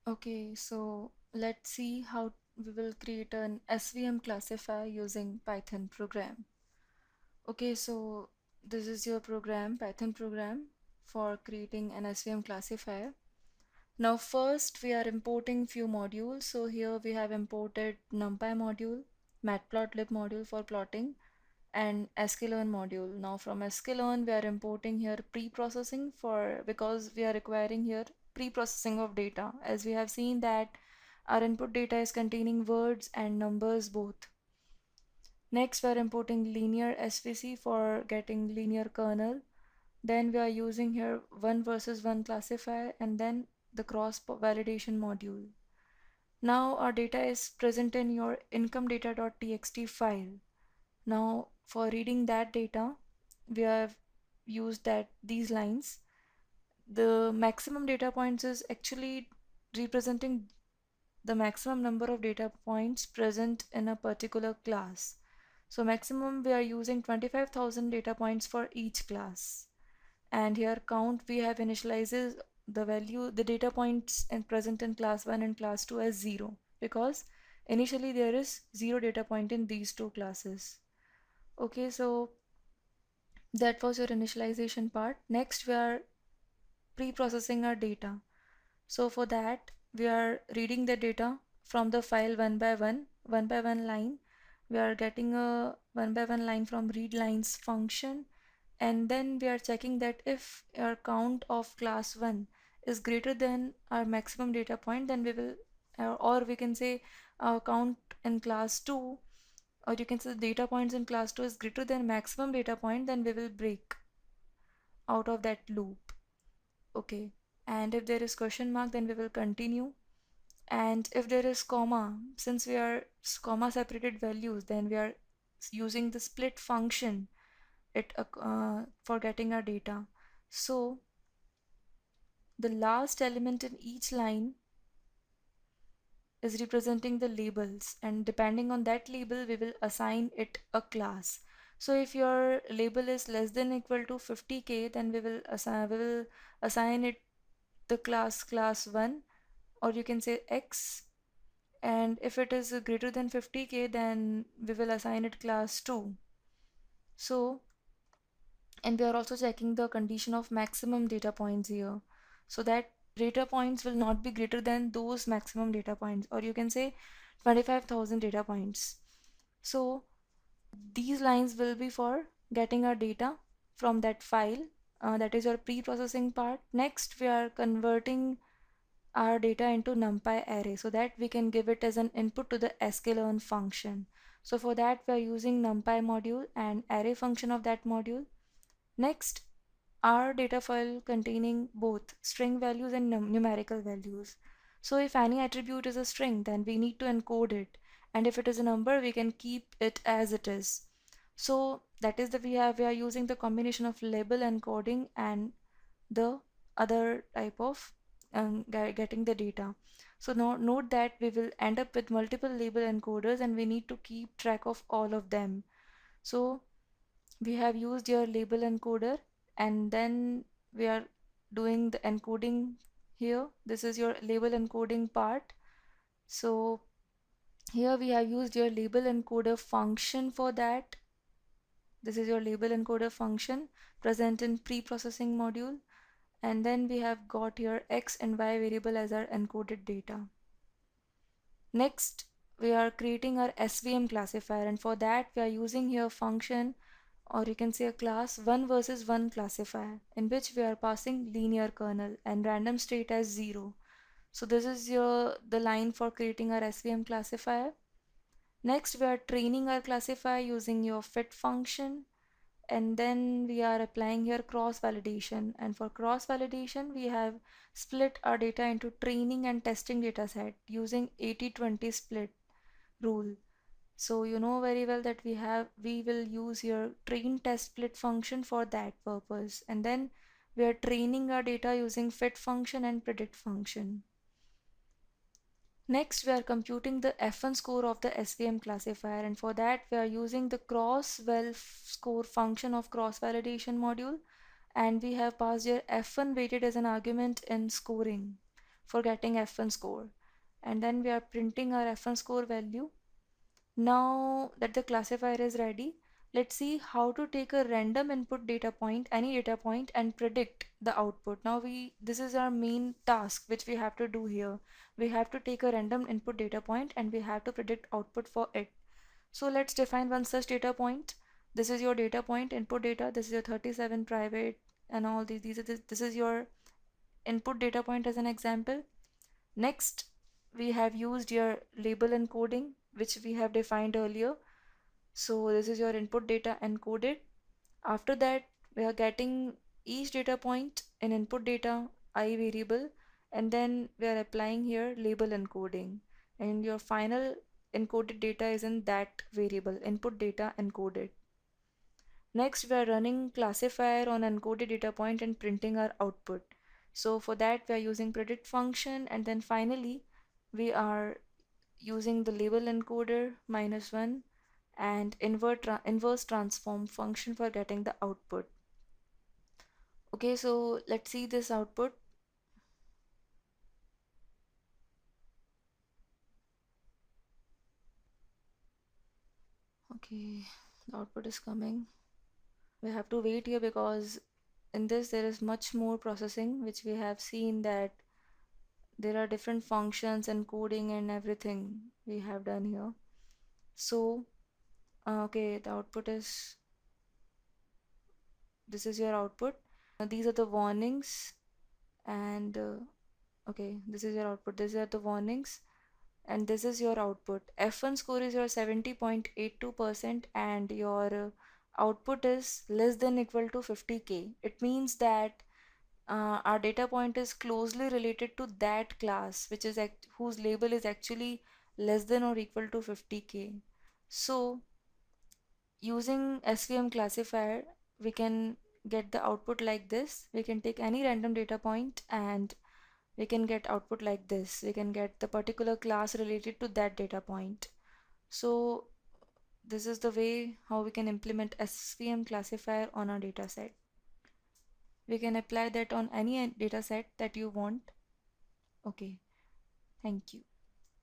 Okay, so let's see how we will create an SVM classifier using Python program. Okay, so this is your program, Python program for creating an SVM classifier. Now first we are importing few modules. So here we have imported NumPy module, matplotlib module for plotting, and sklearn module. Now from sklearn we are importing here pre-processing for because we are requiring here pre-processing of data, as we have seen that our input data is containing words and numbers both. Next we are importing linear SVC for getting linear kernel. Then we are using here one versus one classifier and then the cross validation module. Now our data is present in your income data.txt file. Now for reading that data, we have used that these lines. The maximum data points is actually representing the maximum number of data points present in a particular class. So maximum we are using 25,000 data points for each class. And here count we have initializes the value, the data points and present in class 1 and class 2 as 0, because initially there is 0 data point in these two classes. Okay, so that was your initialization part. Next we are pre-processing our data. So for that we are reading the data from the file one by one line. We are getting a one by one line from read lines function, and then we are checking that if our count of class 1 is greater than our maximum data point, then we will or we can say our count in class 2, or you can say data points in class 2 is greater than maximum data point, then we will break out of that loop. Okay, and if there is question mark, then we will continue. And if there is comma, since we are comma separated values, then we are using the split function for getting our data. So the last element in each line is representing the labels, and depending on that label we will assign it a class. So if your label is less than equal to 50k, then we will assign it the class 1, or you can say x. And if it is greater than 50k, then we will assign it class 2. So, and we are also checking the condition of maximum data points here, so that data points will not be greater than those maximum data points, or you can say 25,000 data points. So these lines will be for getting our data from that file, that is your pre-processing part. Next we are converting our data into NumPy array so that we can give it as an input to the sklearn function. So for that we are using NumPy module and array function of that module. Next, our data file containing both string values and numerical values. So if any attribute is a string, then we need to encode it, and if it is a number, we can keep it as it is. So that is that we are using the combination of label encoding and the other type of getting the data. So now note that we will end up with multiple label encoders and we need to keep track of all of them. So we have used your label encoder, and then we are doing the encoding here. This is your label encoding part. So here we have used your label encoder function for that. This is your label encoder function present in pre-processing module, and then we have got here x and y variable as our encoded data. Next we are creating our SVM classifier, and for that we are using here function, or you can say a class one versus one classifier, in which we are passing linear kernel and random state as 0. So this is the line for creating our SVM classifier. Next we are training our classifier using your fit function, and then we are applying here cross validation, and for cross validation we have split our data into training and testing data set using 80-20 split rule. So you know very well that we will use your train test split function for that purpose, and then we are training our data using fit function and predict function. Next we are computing the F1 score of the SVM classifier, and for that we are using the cross-val score function of cross validation module, and we have passed your F1 weighted as an argument in scoring. for getting F1 score, and then we are printing our F1 score value. Now that the classifier is ready, let's see how to take a random input data point, any data point, and predict the output. Now this is our main task which we have to do here. We have to take a random input data point and we have to predict output for it. So let's define one such data point. This is your data point, input data. This is your 37 private and all these. This is your input data point as an example. Next, we have used your label encoding, which we have defined earlier. So this is your input data encoded. After that, we are getting each data point in input data I variable, and then we are applying here label encoding, and your final encoded data is in that variable, input data encoded. Next, we are running classifier on encoded data point and printing our output. So for that, we are using predict function, and then finally, we are using the label encoder -1 and inverse transform function for getting the output. Okay, so let's see this output. Okay, the output is coming. We have to wait here because in this there is much more processing, which we have seen that there are different functions and coding and everything we have done here. So okay, the output is, this is your output. These are the warnings, and okay, this is your output. These are the warnings, and this is your output. F1 score is your 70.82%, and your output is less than equal to 50k. It means that our data point is closely related to that class, which is whose label is actually less than or equal to 50k. So using SVM classifier, we can get the output like this. We can take any random data point and we can get output like this. We can get the particular class related to that data point. So this is the way how we can implement SVM classifier on our data set. We can apply that on any data set that you want. Okay, thank you.